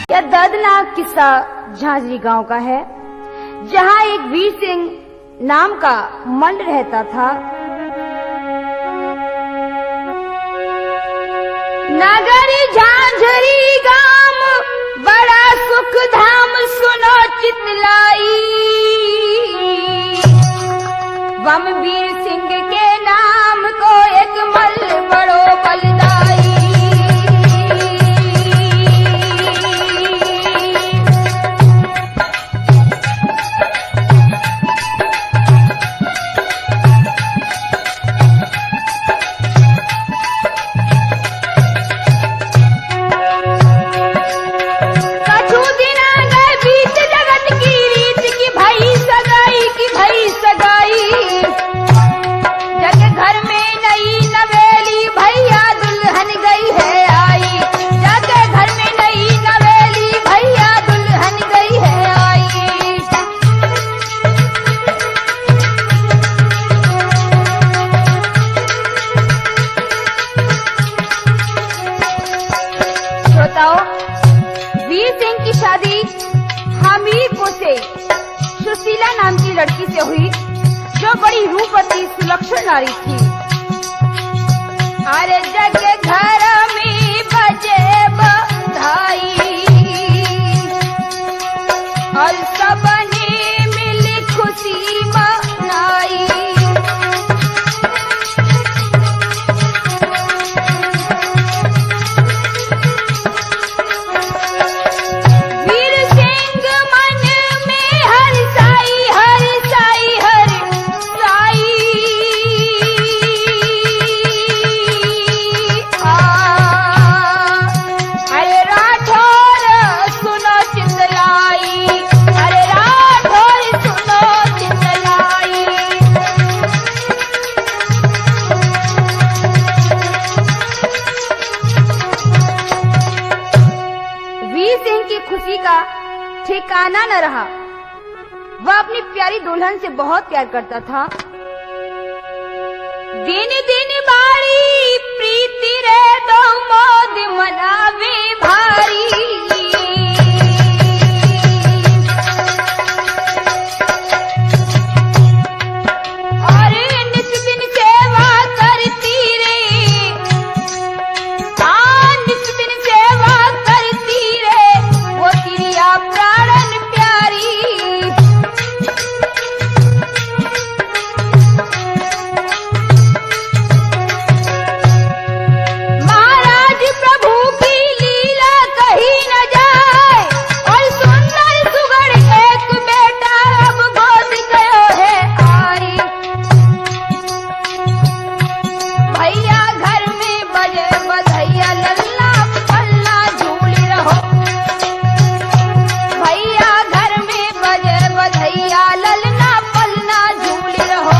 यह दर्दनाक किस्सा झांझरी गांव का है, जहां एक वीर सिंह नाम का मंड रहता था। नगरी झांझरी गांव बड़ा सुख धाम सुनो चितलाई, वम वीर सिंह के नाम को एक मल बड़ो बलदाई। वीर सिंह की शादी हमीरपुर से सुशीला नाम की लड़की से हुई, जो बड़ी रूपवती सुलक्षण नारी थी। हर जगह घर में बजे बधाई और सबने मिल खुशी मनाई। खुशी का ठिकाना न रहा। वह अपनी प्यारी दुल्हन से बहुत प्यार करता था। दिन दिन बारी प्रीति रे दो मोद मनावे भारी, और नित दिन सेवा करती रे, नित दिन सेवा करती रे, वो तिरिया प्राणन प्यारी। महाराज प्रभु की लीला कहीं न जाए, और सुंदर सुगढ़ एक बेटा अब गोद गयो है आई। भैया घर में बजे बधैया लल्ला पल्ला झूल रहो, भैया घर में बजे बधैया ललना पलना झूल रहो।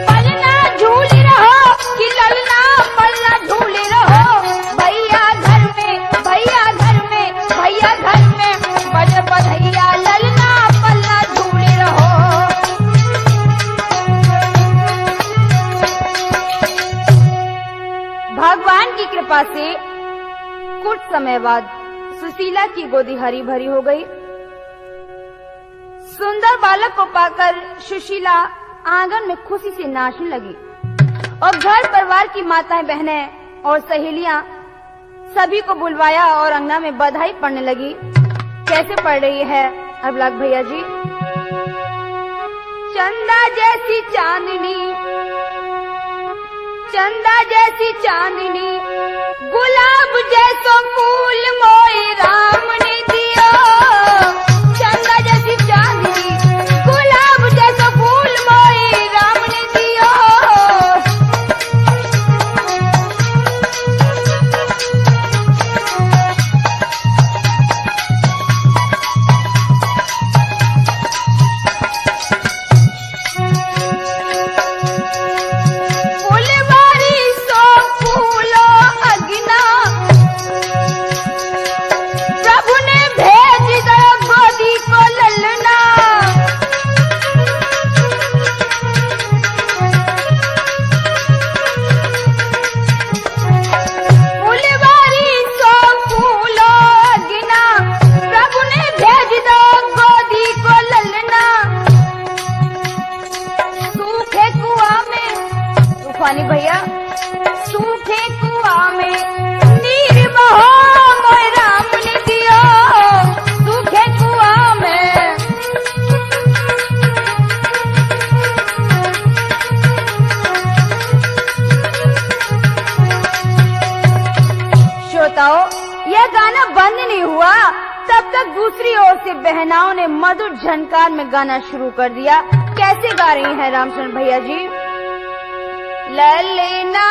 पलना झूल रहो कि ललना पलना झूल रहो, भैया घर में भैया घर में भैया घर में बजे बधैया ललना पलना झूल रहो। भगवान की कृपा से कुछ समय बाद सुशीला की गोदी हरी भरी हो गई। सुंदर बालक को पाकर सुशीला आंगन में खुशी से नाचने लगी, और घर परिवार की माताएं बहनें और सहेलियां सभी को बुलवाया और अंगना में बधाई पढ़ने लगी। कैसे पढ़ रही है अबलाग भैया जी? चंदा जैसी चांदनी, चंदा जैसी चांदनी, गुलाब जैसो फूल मोई राम ने दियो। चंदा जैसी चांदनी, गुलाब जैसो फूल मोई राम ने दियो। भैया सूखे कुआं में नीर बहो मोय राम ने दियो। सूखे कुआं में श्रोताओं, यह गाना बंद नहीं हुआ तब तक दूसरी ओर से बहनाओं ने मधुर झनकार में गाना शुरू कर दिया। कैसे गा रही हैं रामचंद्र भैया जी? ललना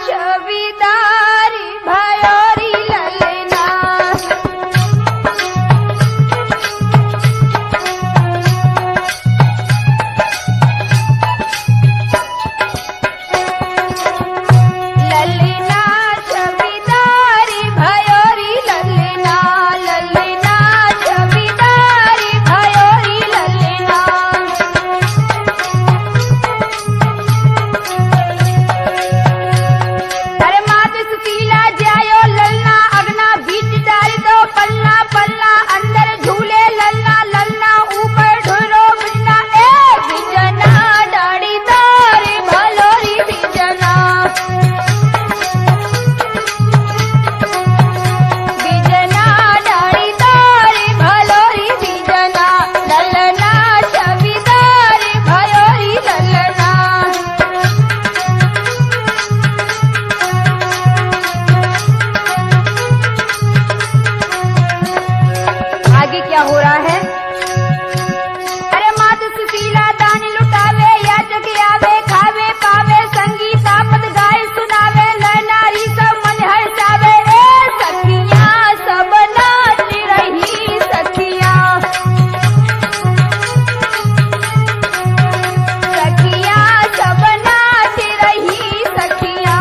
छविदारी भयोरी ललना, ललना छविदारी भयोरी ललना, ललना छविदारी भयोरी ललना। क्या हो रहा है? अरे मात सुशीला दान लुटावे, याचक आवे, खावे पावे, संगीत आपत गाय सुनावे, नर नारी सब मन हर्षावे। ए सखियां सब नाच रही सखियां, सखियां सब नाच रही सखियां।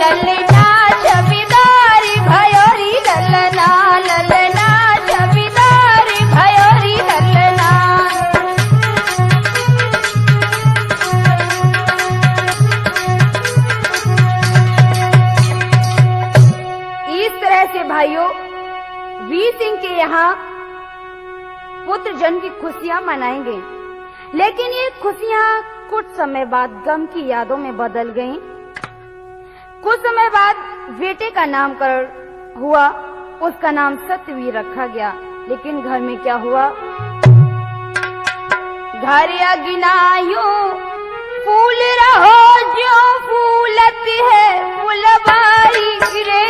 ललना छविदारी भयोरी ललना, ललना छविदारी भयोरी ललना। इस तरह से भाइयों वीर सिंह के यहाँ पुत्र जन्म की खुशियां मनाएंगे, लेकिन ये खुशियां कुछ समय बाद गम की यादों में बदल गईं। कुछ समय बाद बेटे का नामकरण हुआ, उसका नाम सत्यवीर रखा गया। लेकिन घर में क्या हुआ? घर अगिनायूं फूल रहो जो फूलत है फुलवारी रे।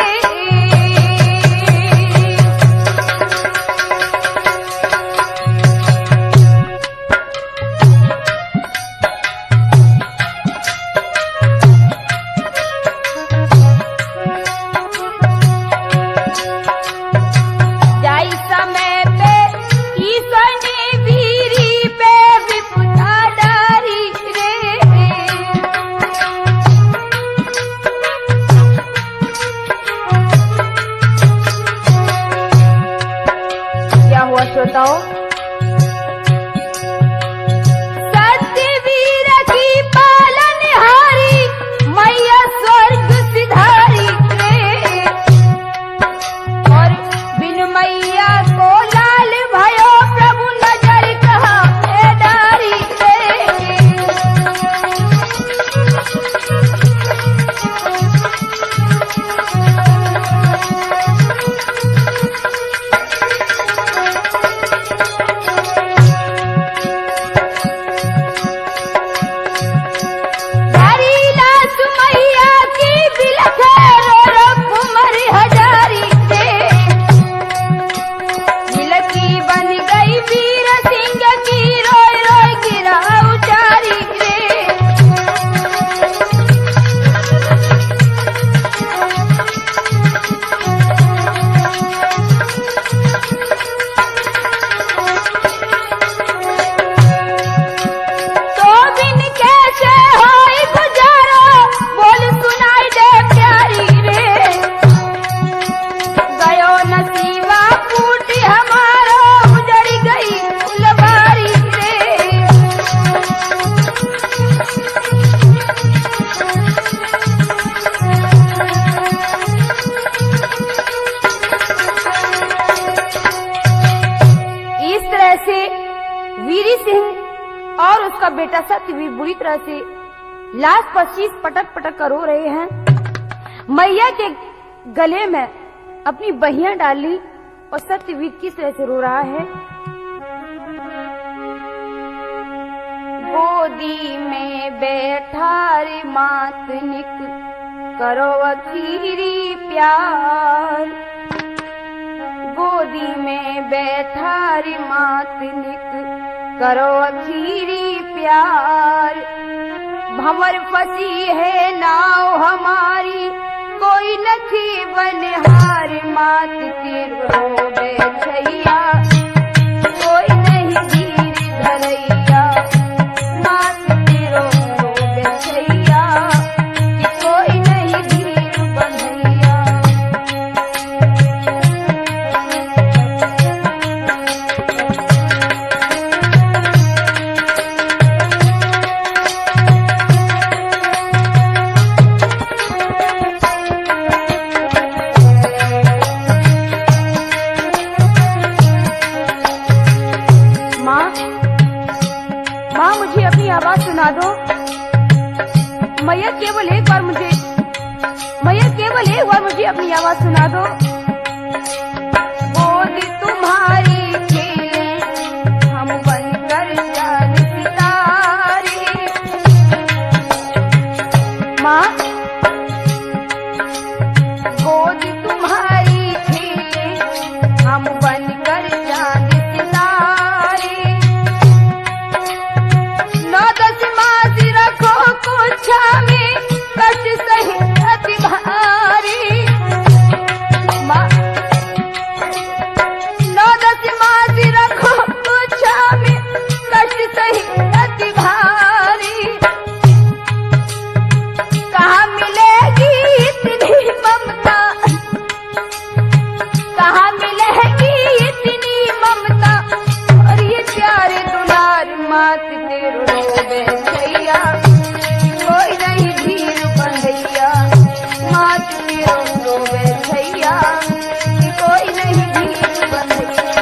वीरी सिंह और उसका बेटा सत्यवीर बुरी तरह से लाश पर शीश पटक पटक कर रो रहे हैं। मैया के गले में अपनी बहियां डाली और सत्यवीर किस तरह से रो रहा है। गोदी में बैठा रे मातनिक करो अखीरी प्यार, गोदी में बैठा रे मातनिक करो अखीरी प्यार। भंवर फंसी है नाव हमारी कोई नथी बनहार, मात तेरो बैठैया कोई नहीं धीर धरैया, मात तेरो बैठैया कोई नहीं धीर बंधैया। माँ मुझे अपनी आवाज सुना दो। मैया केवल एक बार मुझे अपनी आवाज सुना दो। गोद तुम्हारी खेले हम बनकर चांद सितारे। माँ गोद तुम्हारी खेले हम बनकर चांद सितारे। 9-10 मास रखो कोठा में कष्ट सही अति भारी। माँ 9-10 मास रखो कोठा में कष्ट सही अति भारी। कहाँ मिलेगी इतनी ममता, कहाँ मिलेगी इतनी ममता और ये प्यारे दुलार, मात तेरो बैठैया कोई नहीं धीर बंधैया, मात तेरो बैठैया कोई नहीं धीर बंधैया।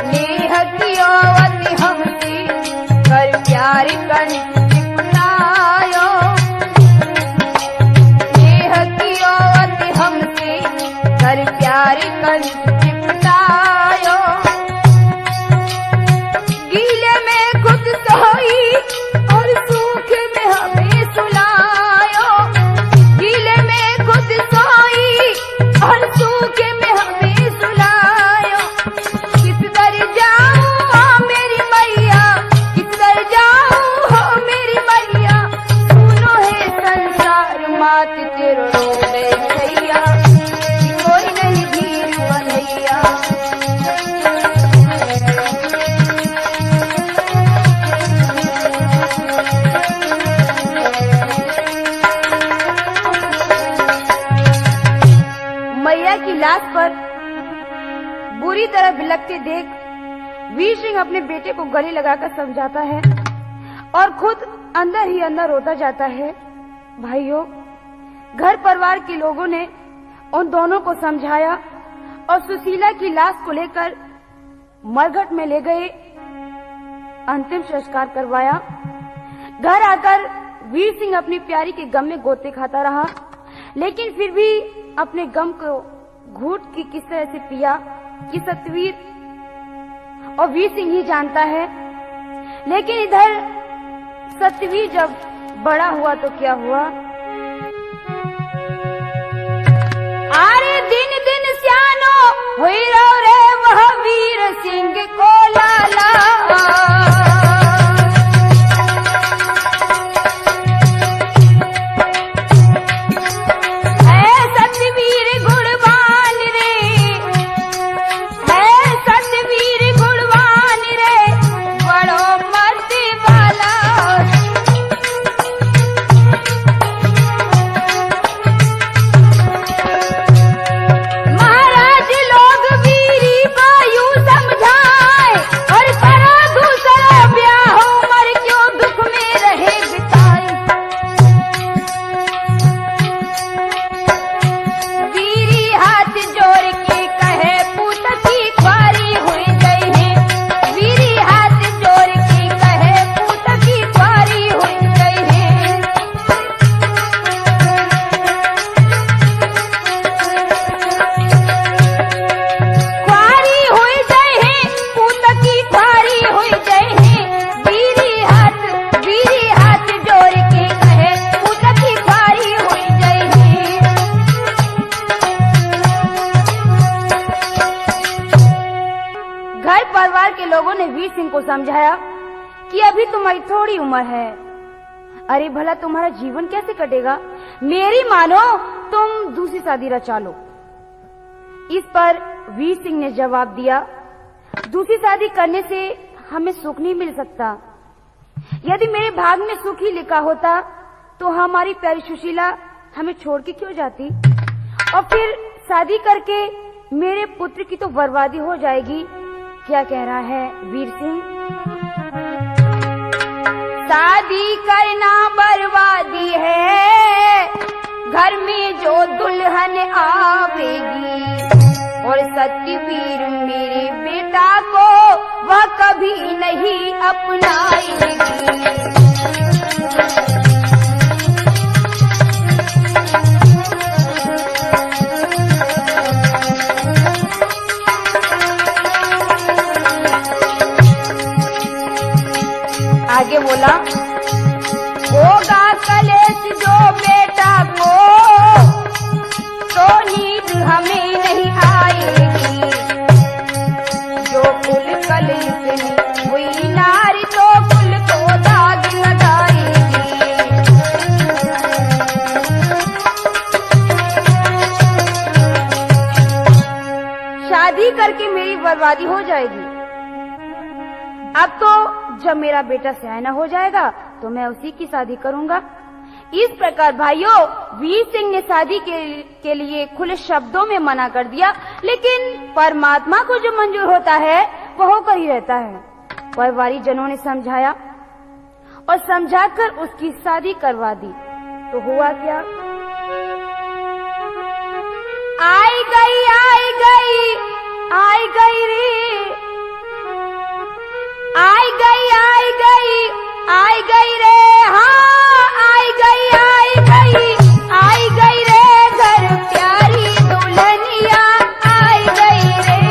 नेह कियो अति हमसे कर प्यार कर चिपकायो, नेह कियो अति हमसे कर प्यार कर चिपकायो। गीले में खुद सोई और सूख में हमें सुलायो, गीले में खुद सोई और सूख में हमें सुलायो। किस दर जाऊं हो मेरी मैया, किस दर जाऊं हो मेरी मैया, सुनो है संसार, मात तेरो बैठैया कोई नहीं धीर बंधैया। मैया की लाश पर बुरी तरह बिलखते देख वीर सिंह अपने बेटे को गले लगाकर समझाता है और खुद अंदर ही अंदर रोता जाता है। भाइयों, घर परिवार के लोगों ने उन दोनों को समझाया और सुशीला की लाश को लेकर मरघट में ले गए, अंतिम संस्कार करवाया। घर आकर वीर सिंह अपनी प्यारी के गम में गोते खाता रहा, लेकिन फिर भी अपने गम को घूट की किस तरह से पिया कि सत्यवीर और वीर सिंह ही जानता है। लेकिन इधर सत्यवीर जब बड़ा हुआ तो क्या हुआ। आरे दिन दिन सियानो हुई रो रे वह वीर सिंह को लाला। महाराज लोग वीरी को यूं समझाए और करो दूसरा समझाया कि अभी तुम्हारी थोड़ी उम्र है, अरे भला तुम्हारा जीवन कैसे कटेगा, मेरी मानो तुम दूसरी शादी रचा लो। इस पर वीर सिंह ने जवाब दिया, दूसरी शादी करने से हमें सुख नहीं मिल सकता। यदि मेरे भाग में सुख ही लिखा होता तो हमारी प्यारी सुशीला हमें छोड़ के क्यों जाती, और फिर शादी करके मेरे पुत्र की तो बर्बादी हो जाएगी। क्या कह रहा है वीर सिंह? शादी करना बर्बादी है, घर में जो दुल्हन आवेगी, और सत्यवीर मेरे बेटा को वह कभी नहीं अपनाएगी। आगे बोला, होगा कलेश जो बेटा को, तो नींद हमें नहीं आएगी। जो कुल कलयुग हुई नारी तो कुल को दाग लगाएगी। शादी करके मेरी बर्बादी हो जाएगी। अब तो जब मेरा बेटा सयाना हो जाएगा तो मैं उसी की शादी करूंगा। इस प्रकार भाइयों, वीर सिंह ने शादी के लिए खुले शब्दों में मना कर दिया, लेकिन परमात्मा को जो मंजूर होता है वह होकर ही रहता है। परिवारी जनों ने समझाया और समझाकर उसकी शादी करवा दी। तो हुआ क्या? आई गई आई गई आई गई रे, आई गई आई गई आई गई रे, हाँ आई गई आई गई आई गई रे, घर प्यारी दुल्हनिया आई गई रे।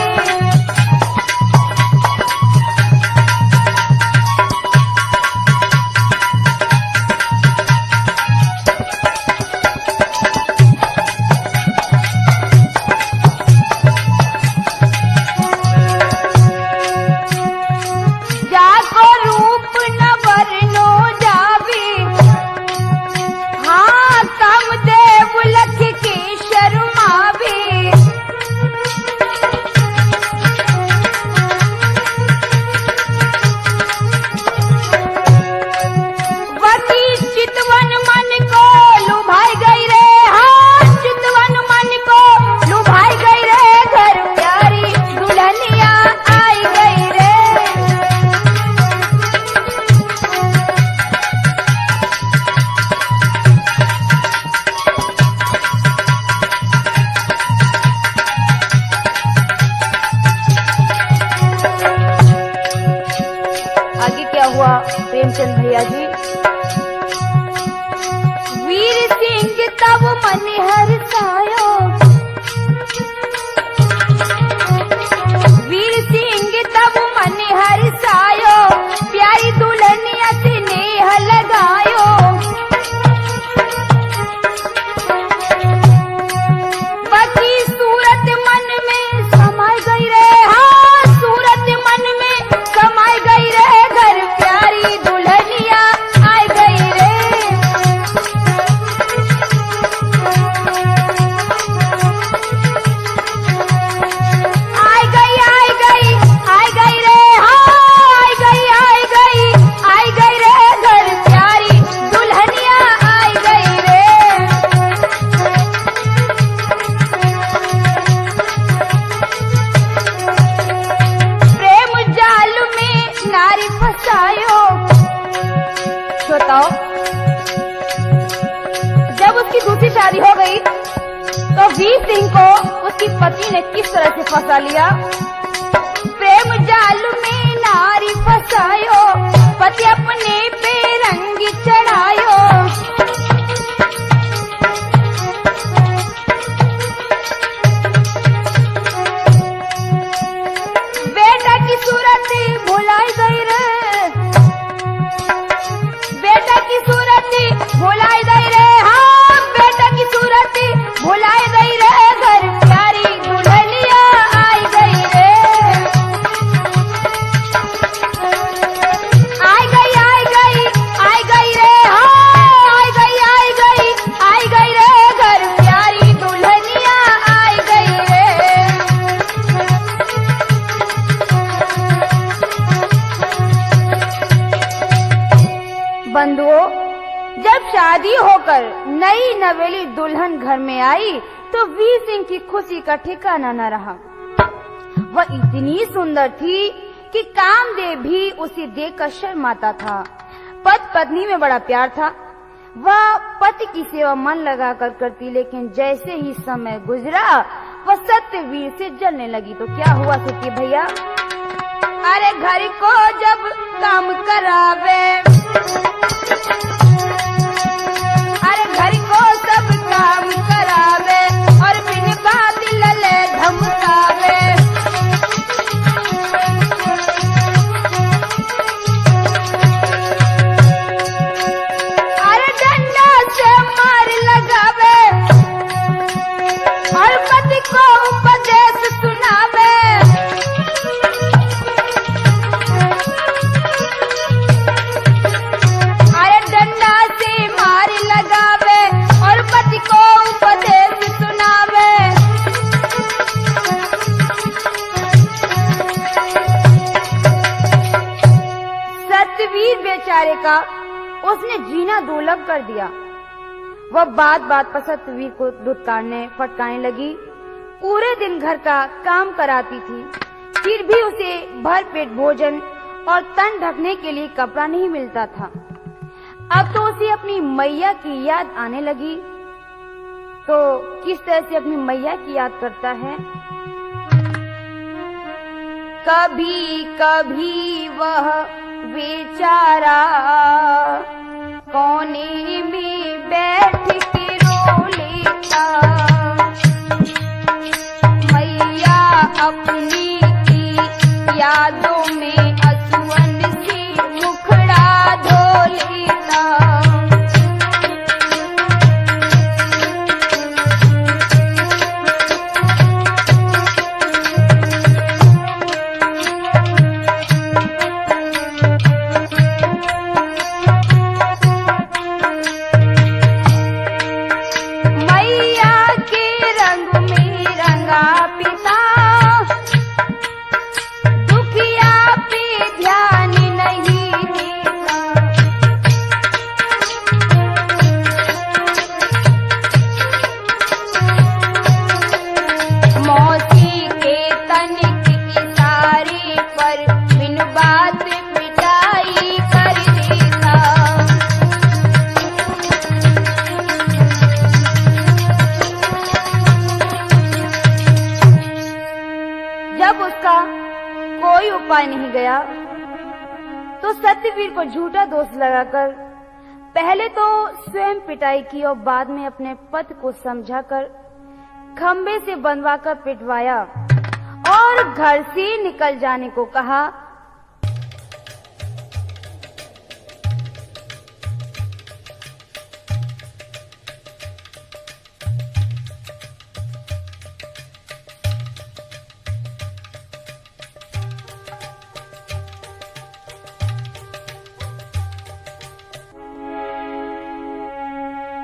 जाको रूप न बरनो जावे, हाँ कामदेव लख के शर्मावे। वती चितवन मन को लुभाई गई रे, हाँ चितवन मन को लुभाई गई रे, घर प्यारी दुल्हनिया आई गई रे। आगे क्या हुआ प्रेमचंद भैया जी? वीर सिंह तब मन हर्षायो, वीर सिंह तब मन हर्षायो, प्यारी दुल्हनिया से नेह लगायो। बाकी सूरत मन में समाई गई रे, हाँ सूरत मन में समाई गई रे, घर प्यारी दुल्हनिया आई गई रे। आई गई आई गई आई गई रे, हाँ आई गई आई गई आई गई रे, घर प्यारी दुल्हनिया आई गई रे। प्रेम जाल में नारी फंसायो। बताओ, जब उसकी दूसरी शादी हो गई तो वीर सिंह को उसकी पत्नी ने किस तरह से फंसा लिया? प्रेम जाल में नारी फंसायो, पति अपने पे रंग चढ़ायो। बेटा की सूरत भुलाई गई रे, बेटा की सूरत भुलाई गई रे, हाँ बेटा की सूरत भुलाई गई रे, घर प्यारी दुल्हनिया आई गई रे। बंधुओं, जब शादी होकर नई नवेली दुल्हन घर में आई तो वीर सिंह की खुशी का ठिकाना न रहा। वह इतनी सुंदर थी कि कामदेव भी उसे देखकर शर्माता था। पति पत्नी में बड़ा प्यार था। वह पति की सेवा मन लगाकर करती, लेकिन जैसे ही समय गुजरा वह सत्यवीर से जलने लगी। तो क्या हुआ सत्य भैया? अरे घर को जब काम करावे, अरे घर को सब काम करावे और बिन बात लले धमकावे। अरे डंडा से मार लगावे और पति को उपदेश सुनावे। अरे डंडा से मार लगावे और पति को उपदेश सुनावे। सत्यवीर बेचारे का उसने जीना दुर्लभ कर दिया। वह बात बात पर सत्यवीर को दुत्कारने फटकारने लगी। पूरे दिन घर का काम कराती थी, फिर भी उसे भर पेट भोजन और तन ढकने के लिए कपड़ा नहीं मिलता था। अब तो उसे अपनी मैया की याद आने लगी। तो किस तरह से अपनी मैया की याद करता है? कभी कभी वह बेचारा कोने में बैठ के रो लेता। मैया अपनी की यादों में असुवन से मुखड़ा धो लेता। जब उसका कोई उपाय नहीं गया तो सत्यवीर को झूठा दोष लगाकर पहले तो स्वयं पिटाई की और बाद में अपने पति को समझाकर खंबे से बंधवाकर पिटवाया और घर से निकल जाने को कहा।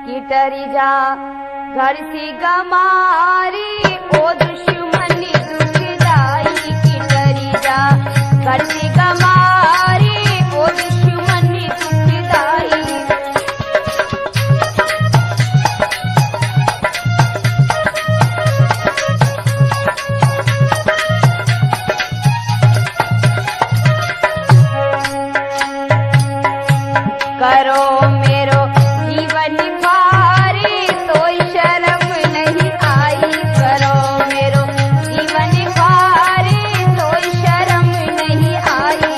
किटरी जा घर से गमारी ओ दुश्मनी दुख जाई। किटरी जा घर से गमारी ओ दुश्मनी दुख जाई। करो मेरो जीवन भारी तो शर्म नहीं आई। करो मेरो जीवन भारी तो शर्म नहीं आई।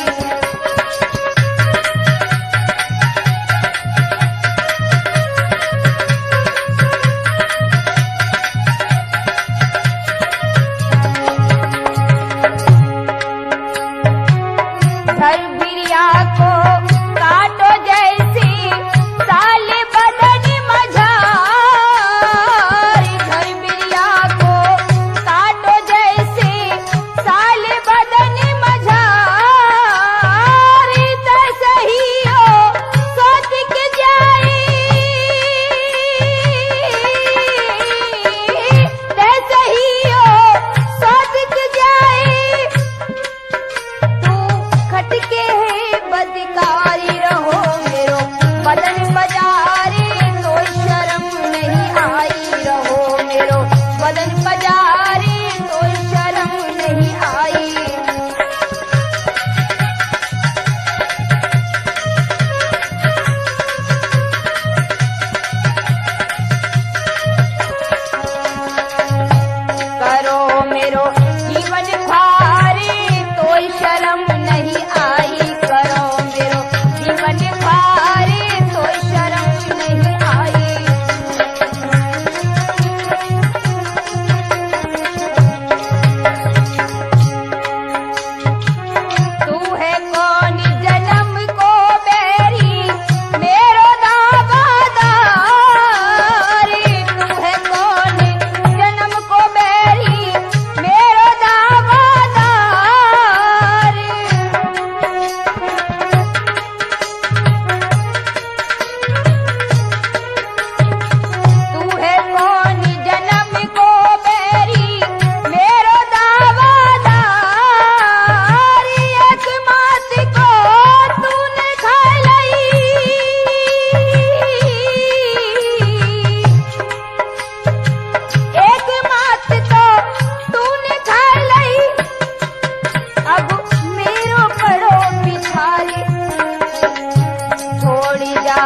धरबिरिया को काटो जैसे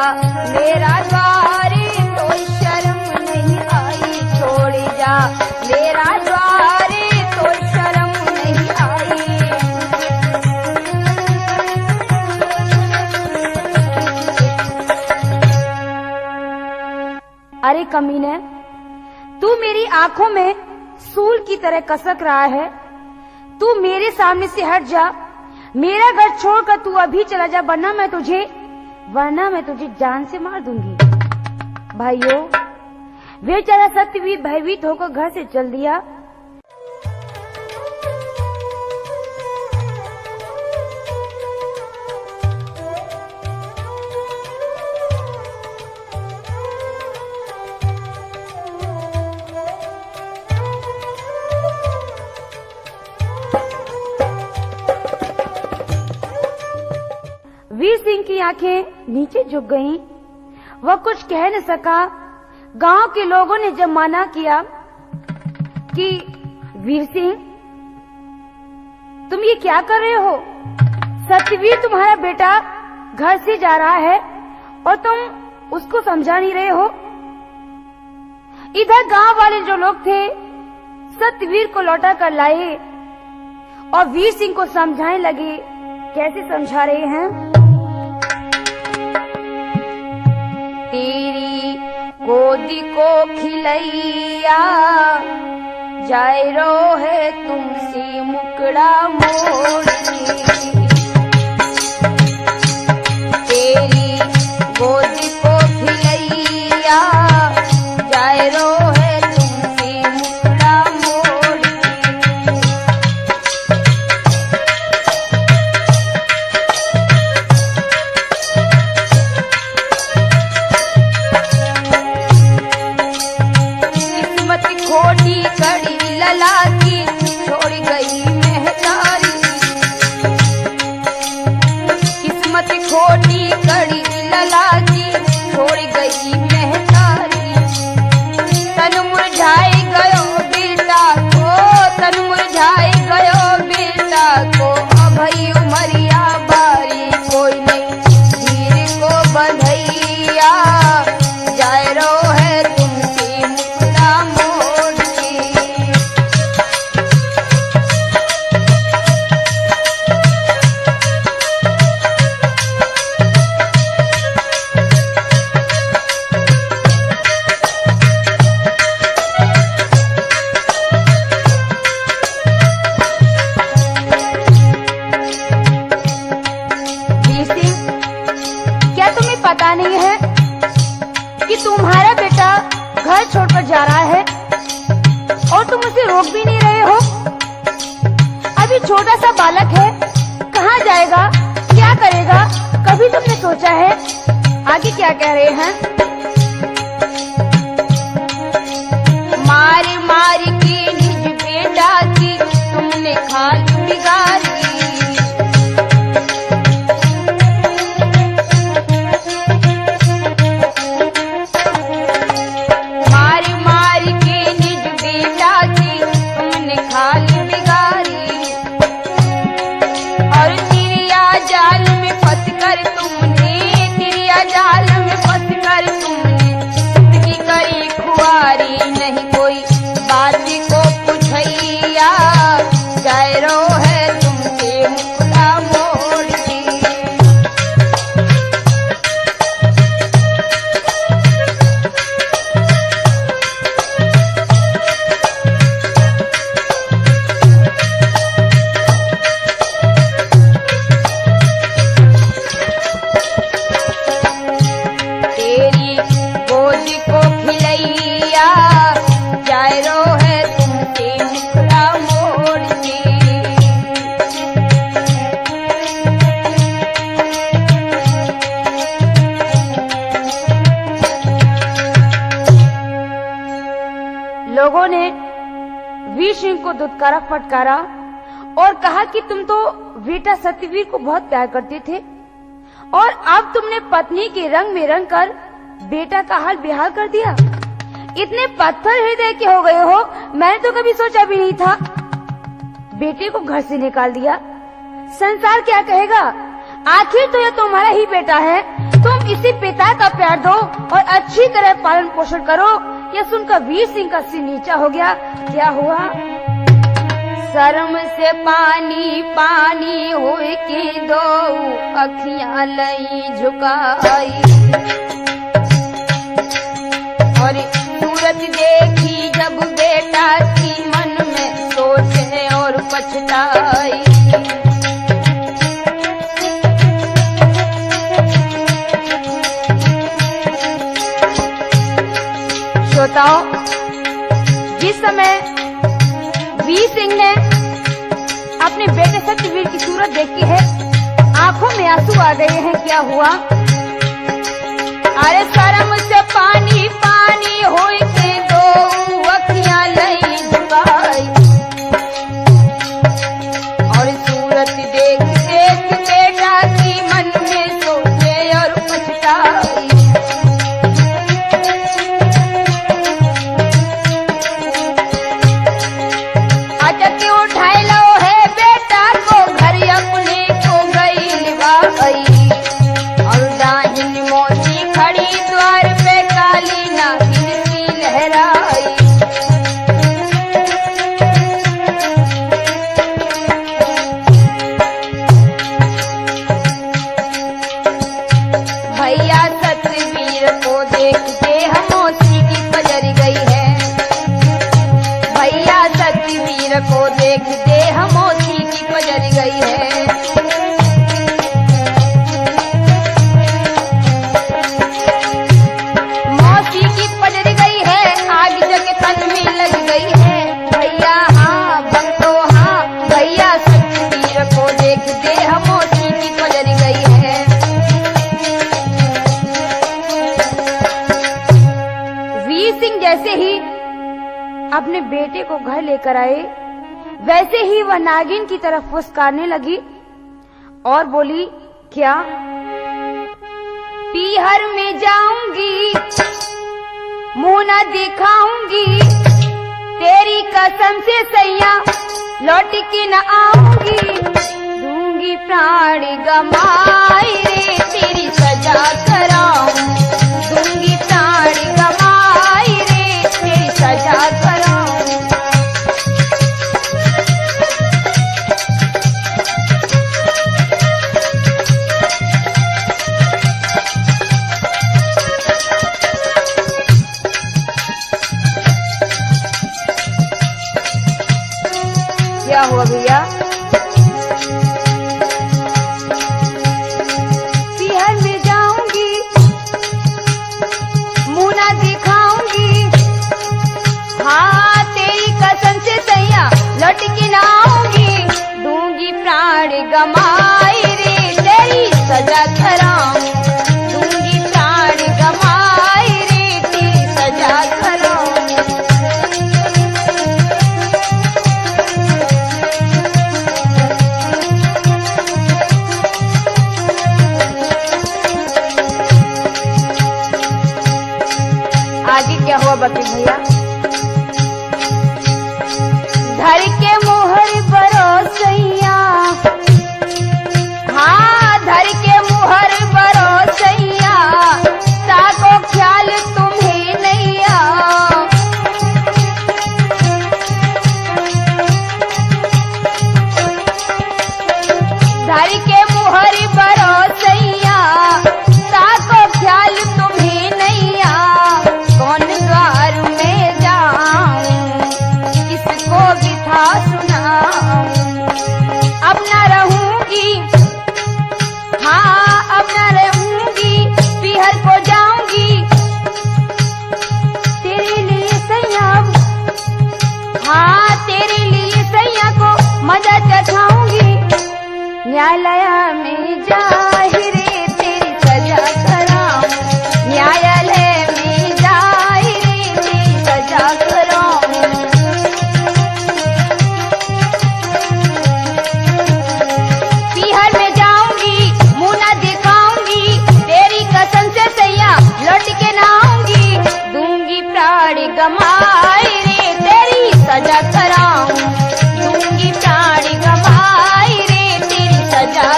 मेरा द्वार, तो शर्म नहीं आई, छोड़ जा मेरा द्वार, तो शर्म नहीं आई। अरे कमीने, तू मेरी आंखों में सूल की तरह कसक रहा है। तू मेरे सामने से हट जा, मेरा घर छोड़कर तू अभी चला जा, वरना मैं तुझे जान से मार दूंगी। भाइयों, बेचारा सत्यवीर भयभीत होकर घर से चल दिया। वीर सिंह की आंखें नीचे झुक गईं। वह कुछ कह न सका। गांव के लोगों ने जब मना किया कि वीर सिंह, तुम ये क्या कर रहे हो? सत्यवीर तुम्हारा बेटा घर से जा रहा है और तुम उसको समझा नहीं रहे हो। इधर गांव वाले जो लोग थे सत्यवीर को लौटा कर लाए और वीर सिंह को समझाने लगे। कैसे समझा रहे हैं? तेरी गोदी को खिलैया, जाए रो है तुमसे मुकड़ा मोड़ के। तेरी गोदी को खिलैया, जाए रो है तुमसे मुकड़ा मोड़ खोटी कड़ी लला की, छोड़ गई महतारी। किस्मत खोटी कड़ी लला की, छोड़ गई महतारी। तन मुरझाए गयो बेटा को, तन मुरझाए गयो बेटा को। अभई उमरिया बारी, कोई नहीं धीर को बंधैया, जाए रो है तुमसे मुकड़ा मोड़ के। क्या तुम्हें पता नहीं है कि तुम्हारा बेटा घर छोड़कर जा रहा है और तुम उसे रोक भी नहीं रहे हो? अभी छोटा सा बालक है, कहाँ जाएगा, क्या करेगा, कभी तुमने सोचा है? आगे क्या कह रहे हैं? मार मार के निज बेटा की तुमने खाल बिगाड़ी। लोगों ने वीर सिंह को दुत्कारा फटकारा और कहा कि तुम तो बेटा सत्यवीर को बहुत प्यार करते थे और अब तुमने पत्नी के रंग में रंग कर बेटा का हाल बेहाल कर दिया। इतने पत्थर हृदय के हो गए हो, मैंने तो कभी सोचा भी नहीं था। बेटे को घर से निकाल दिया, संसार क्या कहेगा? आखिर तो ये तुम्हारा ही बेटा है, तुम इसी पिता का प्यार दो और अच्छी तरह पालन पोषण करो। यह सुनकर वीर सिंह का सिर नीचा हो गया। क्या हुआ? शर्म से पानी पानी होए के दो अखियां लई झुकाई, और सूरत देखी जब बेटा की मन में सोचे और पछताई। श्रोताओं, जिस समय वीर सिंह ने अपने बेटे सत्यवीर की सूरत देखी है, आंखों में आंसू आ गए हैं। क्या हुआ? अरे शर्म से पानी पानी होए के दो अखियां लई झुकाई, और सूरत देख देख बेटा की मन में सोचे और पछताई। भैया सतवीर को देखते हमोसी की पजर गई है, भैया सतवीर को देखते हमोसी की पजर गई है। मौसी की पजर गई है, आग जग तन में लग गई है। भैया हाँ भक्तो हाँ, भैया सतवीर को देखते हमोसी की पजर गई है। सिंह जैसे ही अपने बेटे को घर लेकर आए, वैसे ही वह नागिन की तरफ फुसकारने लगी और बोली, क्या? पीहर में जाऊंगी, मुंह न दिखाऊंगी, तेरी कसम से सैया लौट के न आऊंगी, दूंगी प्राण गमाए रे तेरी सजा कराऊं, दूंगी प्राण गमाए रे तेरी सजा कराऊं। क्या हुआ भैया? पीहर में जाऊंगी, मुंह ना दिखाऊंगी, हाँ तेरी कसम से सैया लौट के ना आऊंगी, दूंगी प्राण गमाए रे तेरी सजा कराऊं, दूंगी प्राण गमाए रे तेरी सजा कराऊं। आगे क्या हुआ बकी भैया? धर के मुहर बरोसैया, हाँ धर के मुहर बरोसैया, ताको ख्याल तुम्हें नैया, धर के मुहर बरोसैया, ताको ख्याल तुम्हें नैया, कौन द्वार में जाऊं, किसको बिठा सुनाऊं, अब न रहूंगी, हाँ अब न रहूंगी, पीहर को जाऊंगी, तेरे लिए सैया, हाँ तेरे लिए सैया को मजा चखाऊंगी, न्यायालय में जाहिरे तेरी सजा कराऊं, न्यायालय में जाहिरे तेरी सजा कराऊं। पीहर में जाऊंगी, मुंह ना दिखाऊंगी, तेरी कसम से सैया लौट के ना आऊंगी, दूंगी प्राण गमाए रे तेरी सजा कराऊं, दूंगी प्राण गमाए रे तेरी सजा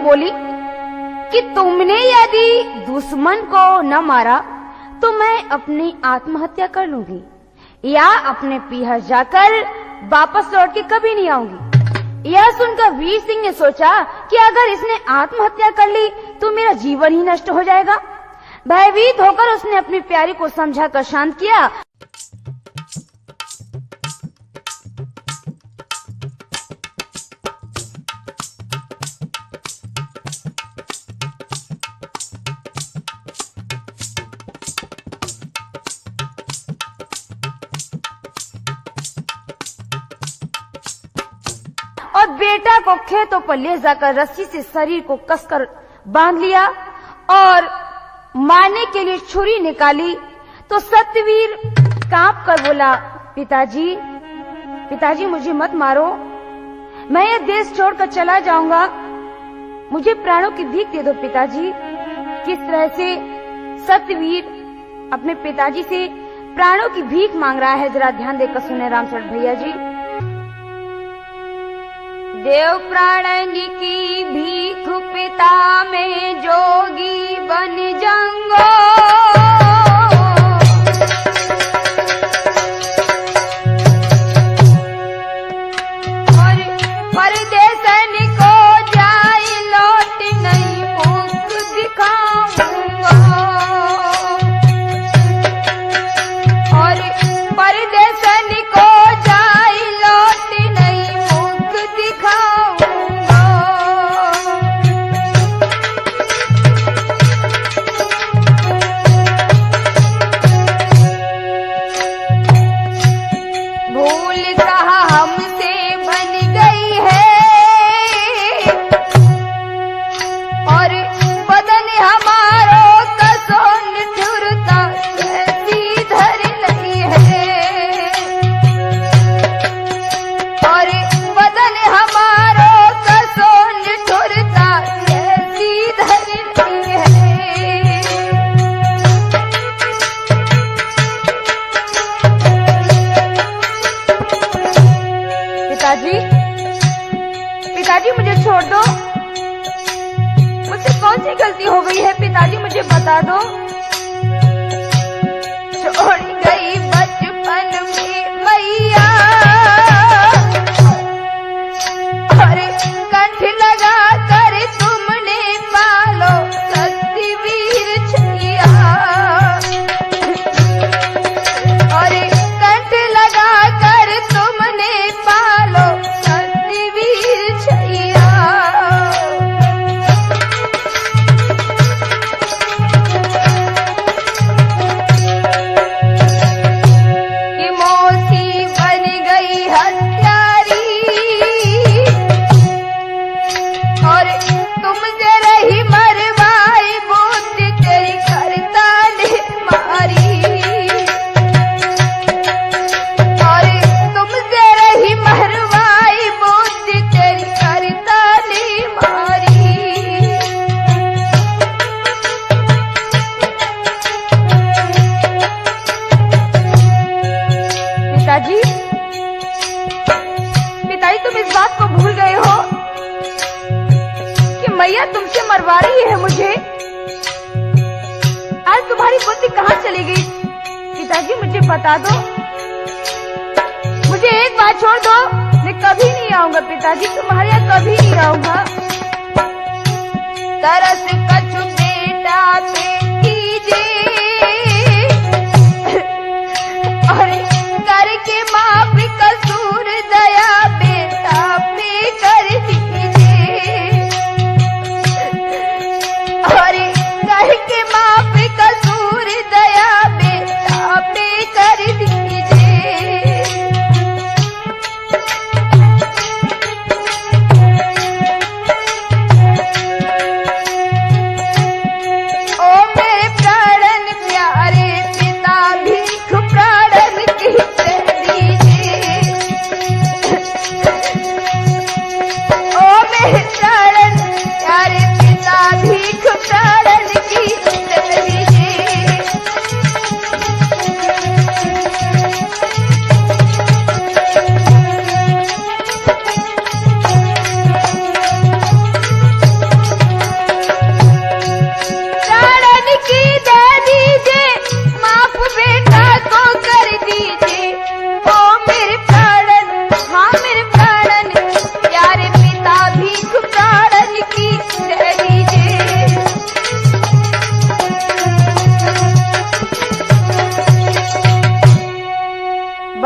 बोली कि तुमने यदि दुश्मन को न मारा तो मैं अपनी आत्महत्या कर लूंगी या अपने पीहर जाकर वापस लौट के कभी नहीं आऊंगी। यह सुनकर वीर सिंह ने सोचा कि अगर इसने आत्महत्या कर ली तो मेरा जीवन ही नष्ट हो जाएगा। भयभीत होकर उसने अपनी प्यारी को समझाकर शांत किया। और बेटा को खेतों पर ले जाकर रस्सी से शरीर को कसकर बांध लिया और मारने के लिए छुरी निकाली तो सत्यवीर कांप कर बोला, पिताजी पिताजी मुझे मत मारो, मैं ये देश छोड़कर चला जाऊंगा, मुझे प्राणों की भीख दे दो पिताजी। किस तरह से सत्यवीर अपने पिताजी से प्राणों की भीख मांग रहा है, जरा ध्यान देकर सुने रामचंद्र भैया जी। देव प्राण की भीख पिता में जोगी बन जंगो, और परदेसन को जाई लौट नहीं मुख दिखाऊंगा, और परदेसन को जाई लौट नहीं मुख दिखाऊंगा। भूल कहा हमसे बन गई है और बदन हमारो कसो निठुरता कैसी धर नहीं है, और बदन हमारो कसो निठुरता कैसी धर नहीं है। पिताजी पिताजी मुझे छोड़ दो, मुझसे कौन सी गलती हो गई है पिताजी, मुझे बता दो। छोड़ गई बचपन में मैया और कंठ लगा कर तुमने पालो सत्यवीर छैया, और कंठ लगा कर तुमने पालो सत्यवीर छैया। कि मौसी बन गई हत्यारी और तुमसे रही मरवाई बुद्धि तेरी करता ने मारी, और तुमसे रही मरवाई बुद्धि तेरी करता ने मारी। पिताजी पिताजी तुम इस बात को भूल गए हो कि मैया तुमसे मरवा रही है मुझे। आज तुम्हारी बुद्धि कहाँ चली गई पिताजी, मुझे बता दो, मुझे एक बार छोड़ दो, मैं कभी नहीं आऊंगा पिताजी, तुम्हारे यहाँ कभी नहीं आऊंगा। तरस कछु बेटा पे कीजिए और करके माफ कसूर दया बेटा पे कर दीजिए, और करके माफ कसूर दया बेटा पे कर दीजिए। ओ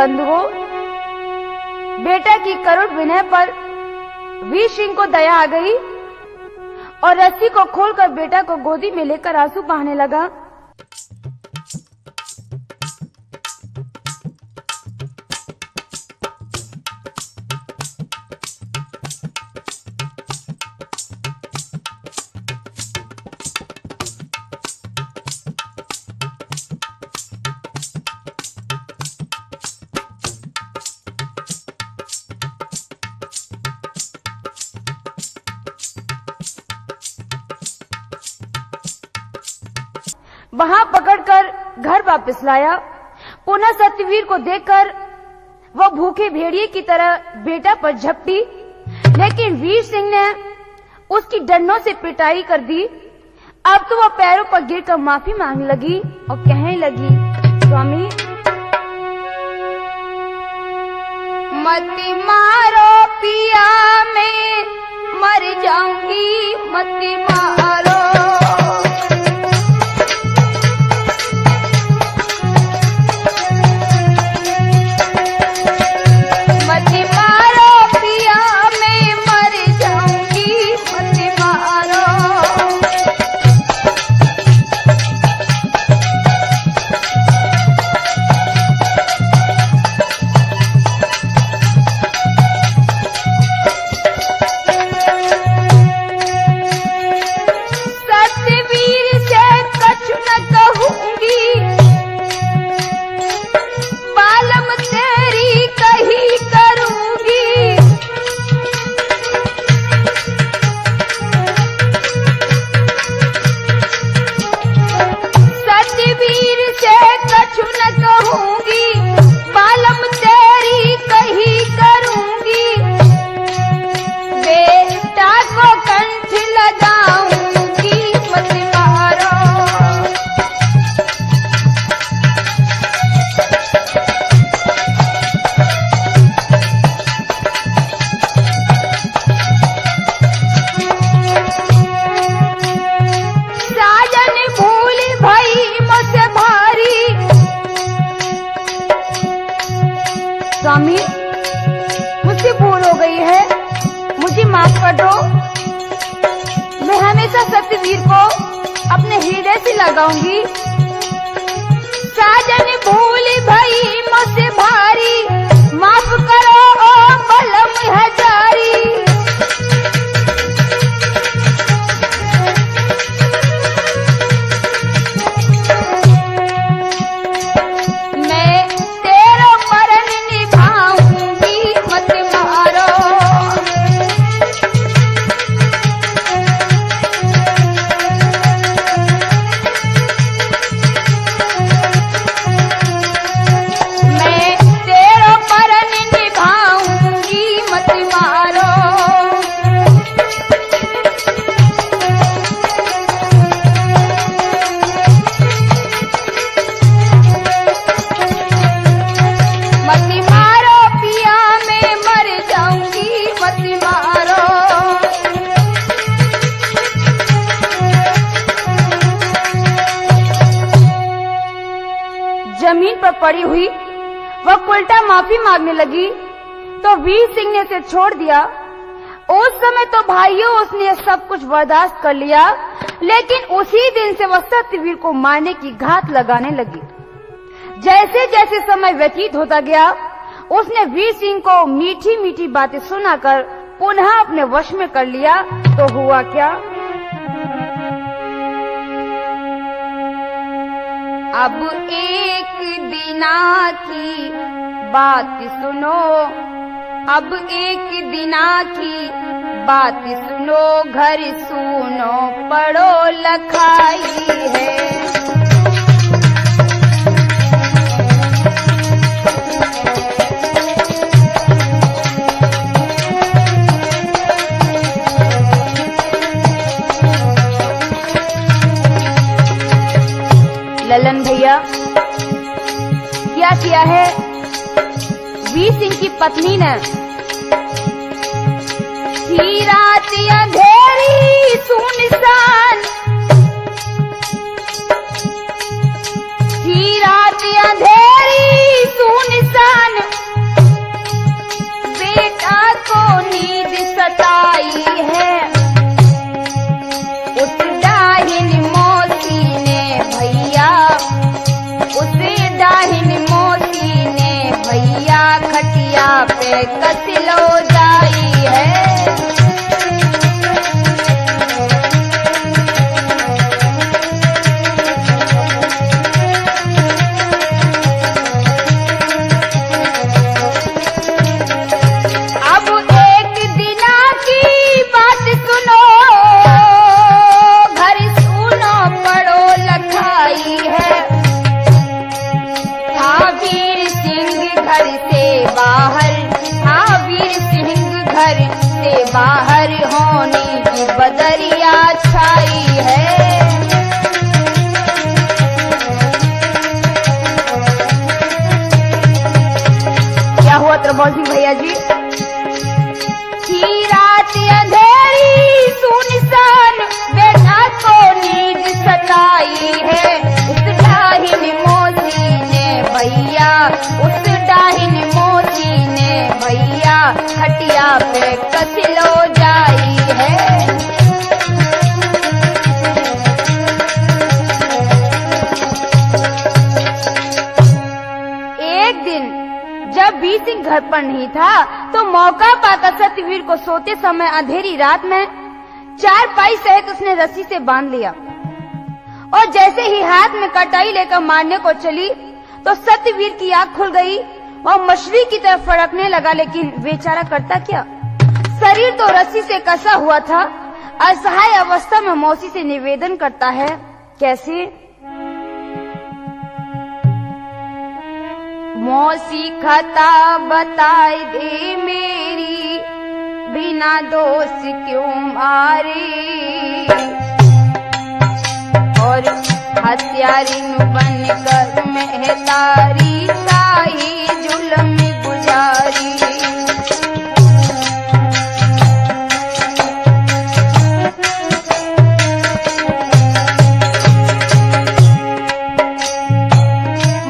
बंधुओं, बेटा की करुण विनय पर वीर सिंह को दया आ गई और रस्सी को खोलकर बेटा को गोदी में लेकर आंसू बहाने लगा। वहां पकड़कर घर वापस लाया। पुनः सत्यवीर को देखकर वह भूखे भेड़िए की तरह बेटा पर झपटी, लेकिन वीर सिंह ने उसकी डंडों से पिटाई कर दी। अब तो वह पैरों पर गिरकर माफी मांगने लगी और कहने लगी, स्वामी मत मारो पिया, मैं मर जाऊंगी, मत मारो। स्वामी मुझसे भूल हो गई है, मुझे माफ कर दो। मैं हमेशा सत्यवीर को अपने हृदय से लगाऊंगी। साजन भूल भई मुझसे भारी, माफ करो ओ बलम है जारी। जमीन पर पड़ी हुई वह उल्टा माफी मांगने लगी तो वीर सिंह ने उसे छोड़ दिया। उस समय तो भाइयों उसने सब कुछ बर्दाश्त कर लिया, लेकिन उसी दिन से वह सत्यवीर को मारने की घात लगाने लगी। जैसे जैसे समय व्यतीत होता गया, उसने वीर सिंह को मीठी मीठी बातें सुनाकर पुनः अपने वश में कर लिया। तो हुआ क्या, अब एक दिना की बात सुनो, अब एक दिना की बात सुनो, घर सुनो पढ़ो लखाई है। ललन भैया, क्या किया है वीर सिंह की पत्नी ने? थी रात अंधेरी सुनसान, थी रात अंधेरी सुनसान, पे कसिलो जाई है। बाहर होने की बदरिया छाई है। क्या हुआ त्रिभुवन सिंह भैया जी? की रात अंधेरी सुनसान बेटा को नींद सताई है। उस डाहिन मोती ने भैया, उस डाहिन मोती ने भैया खटिया पे कसिलो जाई है। एक दिन जब बीर सिंह घर पर नहीं था तो मौका पाकर सत्यवीर को सोते समय अंधेरी रात में चारपाई सहित उसने रस्सी से बांध लिया और जैसे ही हाथ में कटाई लेकर मारने को चली तो सत्यवीर की आंख खुल गई। वह मछली की तरफ फड़कने लगा, लेकिन बेचारा करता क्या, शरीर तो रस्सी से कसा हुआ था। असहाय अवस्था में मौसी से निवेदन करता है, कैसे? मौसी खता बताई दे मेरी, बिना दोष क्यों मारे, और हत्यारिन बनकर मेहतारी ताही जुल्म गुजारी।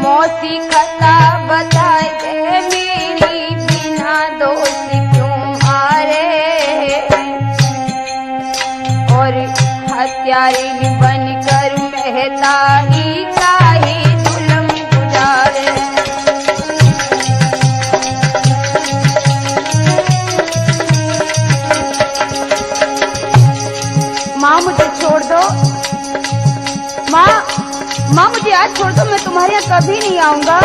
मौसी खता बताए दे मेरी, बिना दोष क्यों मारे, और हत्यारिन बनकर मेहतारी ताही जुल्म गुजारे। माँ मुझे छोड़ दो, माँ मुझे आज छोड़ दो, मैं तुम्हारे यहाँ कभी नहीं आऊंगा।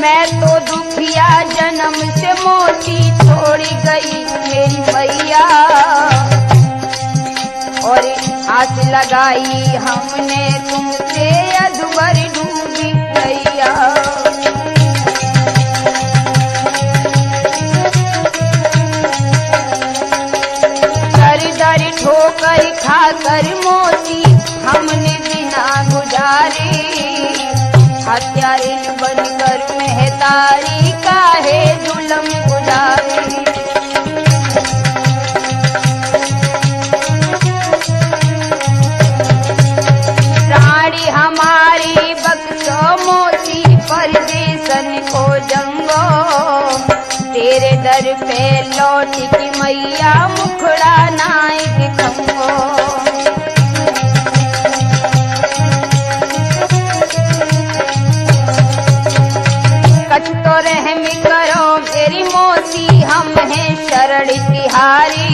मैं तो दुखिया जन्म से मोती छोड़ी गई मेरी भैया, और आस लगाई हमने तुमसे अधूर डूबी गैया। दर दर ठोकर खाकर मोती हमने बिना गुजारे, हत्यारिन बनकर मेहतारी काहे जुल्म गुजारे। रानी हमारी बख्शो मोती परदेसन को जंगो, तेरे दर पे लौट की मैया मुखड़ा नाई दिखंगो। कछ तो रहम करो मेरी मोती, हम हैं शरण तिहारी,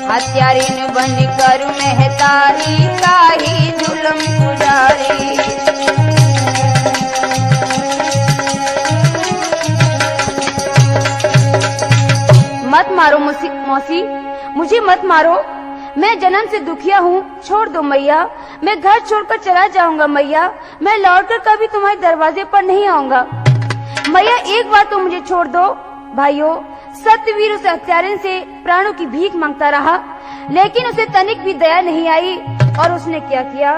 हत्यारिन बनकर मेहतारी काही जुल्म गुजारी। मत मारो मौसी, मुझे मत मारो, मैं जन्म से दुखिया हूँ, छोड़ दो मैया, मैं घर छोड़कर चला जाऊंगा मैया, मैं लौटकर कभी तुम्हारे दरवाजे पर नहीं आऊंगा मैया, एक बार तो मुझे छोड़ दो। भाइयों, सत्यवीर उस हत्यारिन से प्राणों की भीख मांगता रहा, लेकिन उसे तनिक भी दया नहीं आई, और उसने क्या किया?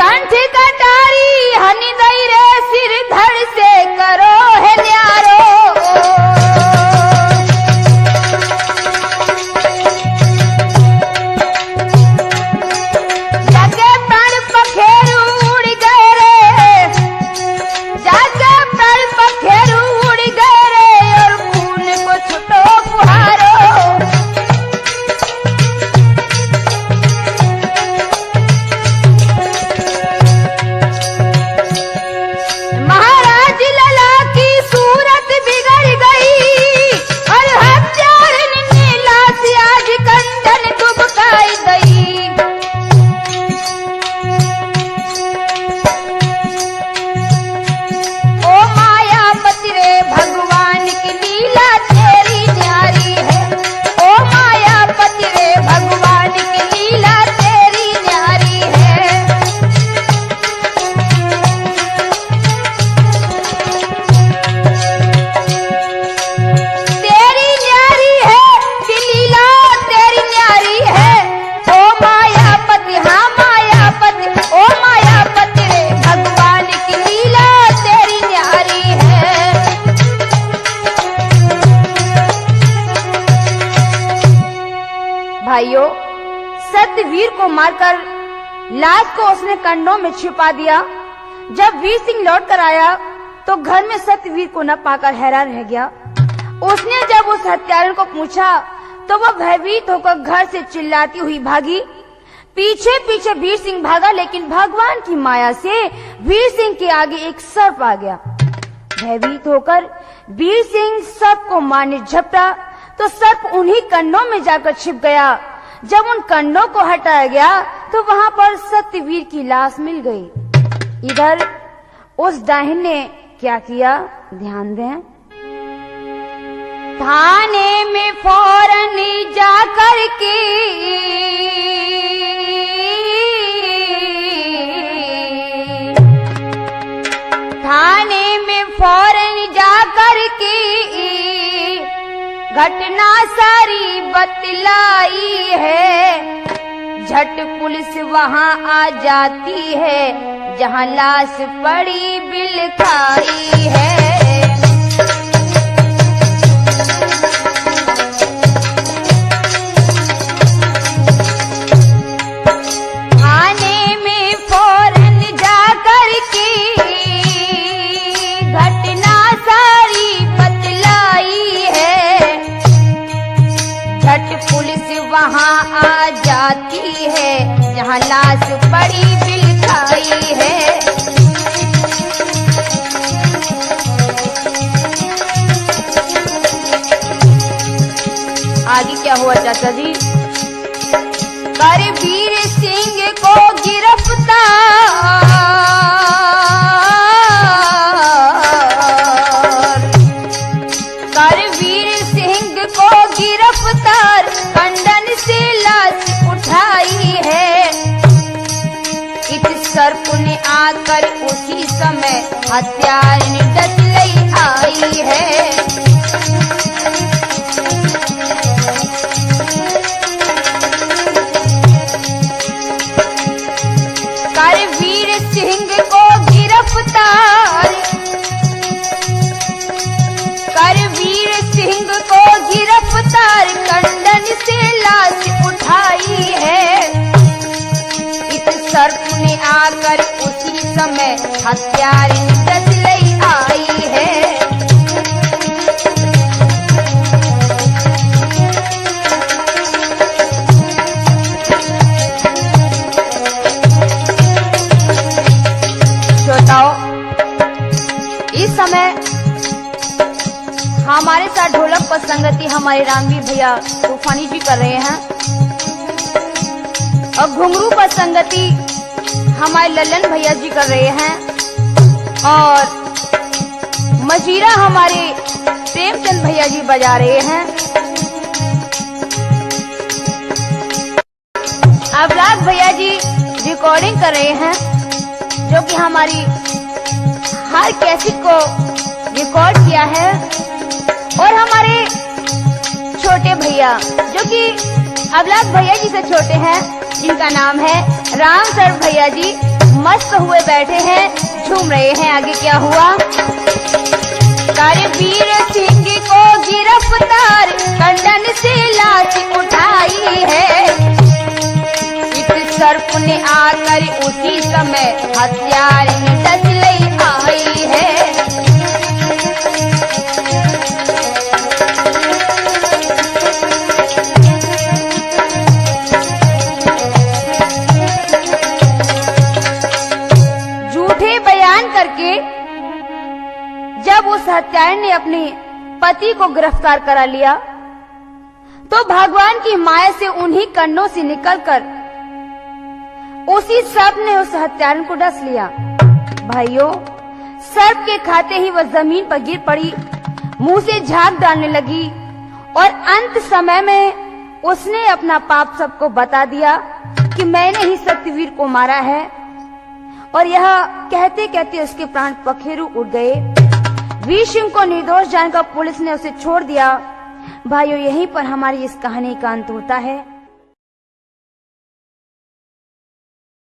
कंठ कटारी हनि दई रे सिर धड़ से करो है न्यारो, जाके प्राण पखेरु उड़ गए रे, जाके प्राण पखेरु उड़ गए रे, और खून को छुटो फुहारो। को मारकर लाश को उसने कंडों में छिपा दिया। जब वीर सिंह लौट कर आया तो घर में सत्यवीर को न पाकर हैरान रह गया। उसने जब उस हत्यारे को पूछा तो वह भयभीत होकर घर से चिल्लाती हुई भागी। पीछे पीछे वीर सिंह भागा, लेकिन भगवान की माया से वीर सिंह के आगे एक सर्प आ गया। भयभीत होकर वीर सिंह सर्प को मारने झपटा तो सर्प उन्हीं कंडों में जाकर छिप गया। जब उन कंडों को हटाया गया तो वहां पर सत्यवीर की लाश मिल गई। इधर उस डाहिन ने क्या किया, ध्यान दें। थाने में फौरन जाकर के घटना सारी बतलाई है। झट पुलिस वहां आ जाती है जहां लाश पड़ी बिलखाई है। थाने में फौरन जाकर के घटना सारी बतलाई है। झट पुलिस वहां आ जाती है जहां लाश पड़ी बिलखाई है। आगे क्या हुआ चाचा जी? करवीर सिंह को गिरफ्तार खंडन से लाश उठाई है। इस सर्प ने आकर उसी समय हत्यार ने डस लई आई है। करवीर सिंह को गिरफ्तार खंडन से लाश उठाई है। इस सर्प ने आकर उसी समय हत्यार डस लई आई है। श्रोताओ, इस समय हमारे साथ ढोलक पर संगति हमारे रामवीर भैया तूफानी जी कर रहे हैं और घुंघरू पर संगति हमारे लल्लन भैया जी कर रहे हैं और मजीरा हमारे प्रेमचंद भैया जी बजा रहे हैं। अवलाद भैया जी रिकॉर्डिंग कर रहे हैं, जो कि हमारी हर कैसेट को रिकॉर्ड किया है। और हमारे छोटे भैया जो कि अवलाद भैया जी से छोटे हैं, जिनका नाम है राम सर भैया जी, मस्त हुए बैठे हैं, झूम रहे हैं। आगे क्या हुआ? करवीर सिंह को गिरफ्तार खंडन से लाश उठाई है। इस सर्प ने आकर उसी समय हत्यार ने डस लई आई है। करके जब उस हत्यारे ने अपने पति को गिरफ्तार करा लिया तो भगवान की माया से उन्हीं कंडों से निकलकर उसी सर्प ने उस हत्यारे को डस लिया। भाइयों, सर्प के खाते ही वह जमीन पर गिर पड़ी, मुंह से झाग डालने लगी और अंत समय में उसने अपना पाप सबको बता दिया कि मैंने ही सत्यवीर को मारा है। और यह कहते कहते उसके प्राण पखेरु उड़ गए। वीर सिंह को निर्दोष जानकर पुलिस ने उसे छोड़ दिया। भाइयों, यहीं पर हमारी इस कहानी का अंत होता है।